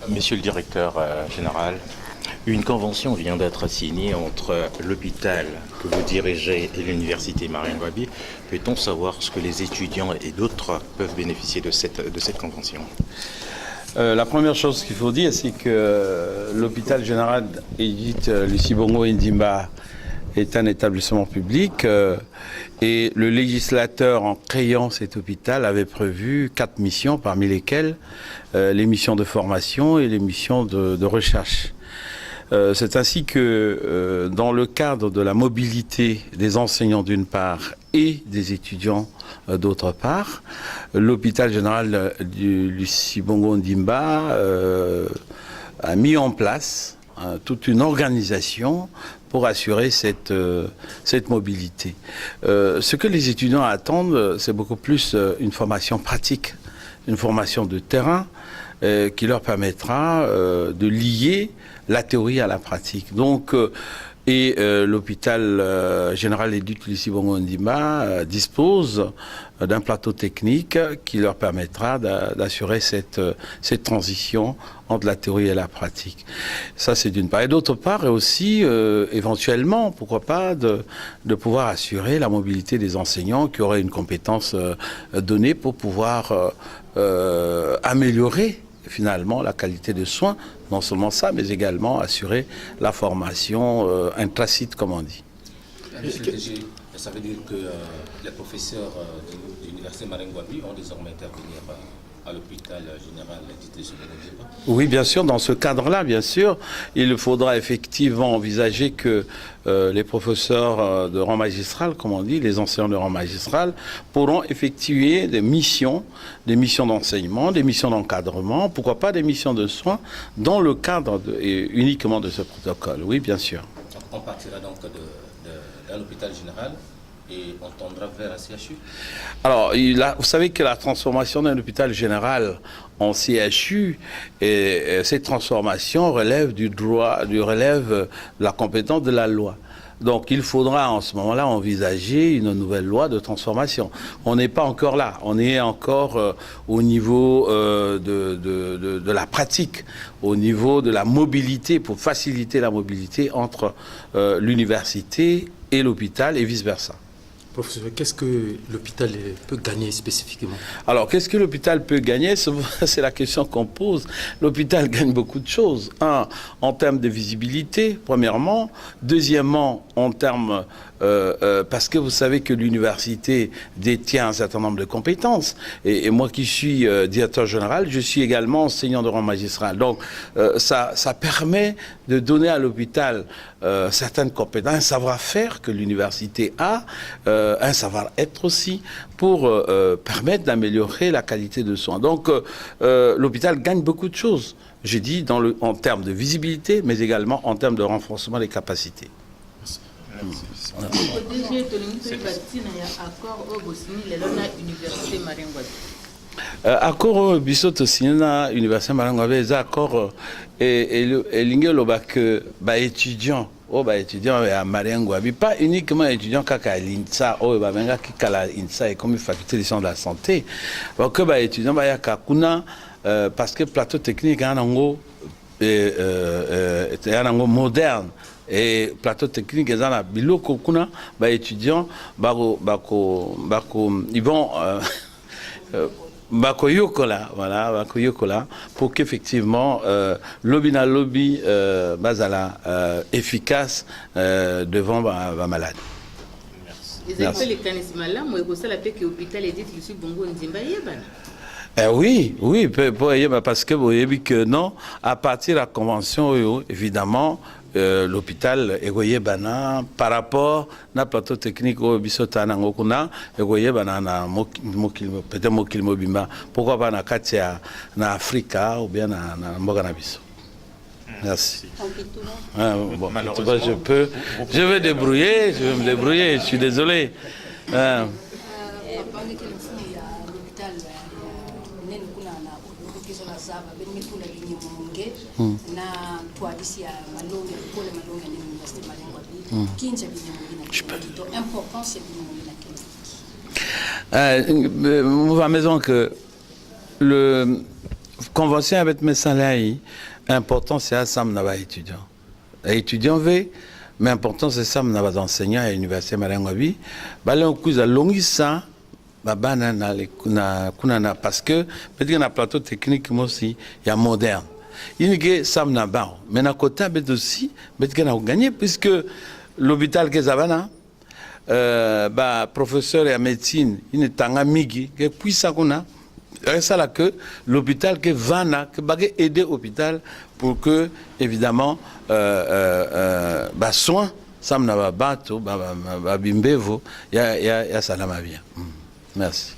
Monsieur le directeur général, une convention vient d'être signée entre l'hôpital que vous dirigez et l'université Marien-Ngouabi. Peut-on savoir ce que les étudiants et d'autres peuvent bénéficier de cette convention? La première chose qu'il faut dire, c'est que l'hôpital général Edith Lucie Bongo Ndimba est un établissement public et le législateur, en créant cet hôpital, avait prévu 4 missions, parmi lesquelles les missions de formation et les missions de recherche. C'est ainsi que dans le cadre de la mobilité des enseignants d'une part et des étudiants d'autre part, l'hôpital général du Lucie Bongo Ndimba a mis en place toute une organisation pour assurer cette mobilité. Ce que les étudiants attendent, c'est beaucoup plus une formation pratique, une formation de terrain qui leur permettra de lier la théorie à la pratique. Donc, l'hôpital général Edith Lucie Bongo Ndimba dispose d'un plateau technique qui leur permettra d'assurer cette transition entre la théorie et la pratique. Ça, c'est d'une part. Et d'autre part, aussi, éventuellement, pourquoi pas, de pouvoir assurer la mobilité des enseignants qui auraient une compétence donnée pour pouvoir améliorer finalement la qualité de soins, non seulement ça, mais également assurer la formation intrasite, comme on dit. Monsieur le DG, ça veut dire que les professeurs de l'université Marien-Ngouabi vont désormais intervenir à l'hôpital général Edith Lucie Bongo Ndimba? Oui, bien sûr, dans ce cadre-là, bien sûr, il faudra effectivement envisager que les professeurs de rang magistral, comme on dit, les enseignants de rang magistral, pourront effectuer des missions d'enseignement, des missions d'encadrement, pourquoi pas des missions de soins, dans le cadre uniquement de ce protocole. Oui, bien sûr. On partira donc de l'hôpital général et on tendra vers un CHU? Alors, vous savez que la transformation d'un hôpital général en CHU, cette transformation relève relève de la compétence de la loi. Donc il faudra en ce moment-là envisager une nouvelle loi de transformation. On n'est pas encore là, on est encore au niveau de la pratique, au niveau de la mobilité, pour faciliter la mobilité entre l'université et l'hôpital et vice-versa. Professeur, qu'est-ce que l'hôpital peut gagner spécifiquement? Alors, qu'est-ce que l'hôpital peut gagner? C'est la question qu'on pose. L'hôpital gagne beaucoup de choses. Un, en termes de visibilité, premièrement. Deuxièmement, en termes... parce que vous savez que l'université détient un certain nombre de compétences. Et moi qui suis directeur général, je suis également enseignant de rang magistral. Donc, ça permet de donner à l'hôpital certaines compétences, un savoir-faire que l'université a, un savoir-être aussi, pour permettre d'améliorer la qualité de soins. Donc, l'hôpital gagne beaucoup de choses, j'ai dit, en termes de visibilité, mais également en termes de renforcement des capacités. Accord biso signé na université Marien-Ngouabi eza accord elingi oloba que étudiant à Marien-Ngouabi, pas uniquement étudiant kaka à l'INSA oyo babengaki kala INSA et comme faculté de sciences de la santé, que étudiant bayaka kuna parce que plateau technique yango moderne. Et plateau technique eza na biloko kuna étudiants ils vont bakoyokola, voilà, bakoyokola, pour qu'effectivement lobby na lobby bazala efficace devant ma malade. Merci. Oui, parce que vous voyez que non, à partir de la convention, évidemment, l'hôpital est bana par rapport à plateau technique au bisota nangokuna est bana na peut-être mokilimo bimba, pourquoi pas na katia na Afrika ou bien na mboga na biso. Merci. Bon, je vais me débrouiller, je suis désolé. À maison que convention avec médecin là, important c'est à Sam Nava étudiant. Étudiant V, mais important c'est Sam Nava enseignant à l'université Marangwabi. Balé on cause à longissa, babana na parce que peut-être un plateau technique moi aussi, il y a moderne. Il y a Sam Nava, mais na côté aussi, peut-être qu'on a gagné puisque l'hôpital que Zavana. Professeur et médecine, il est un ami qui puissant qu'on a. C'est ça que l'hôpital que Vana, que bague aider l'hôpital pour que évidemment soin, ça me n'a pas bimbevo, il y a ça là ma vie. Merci.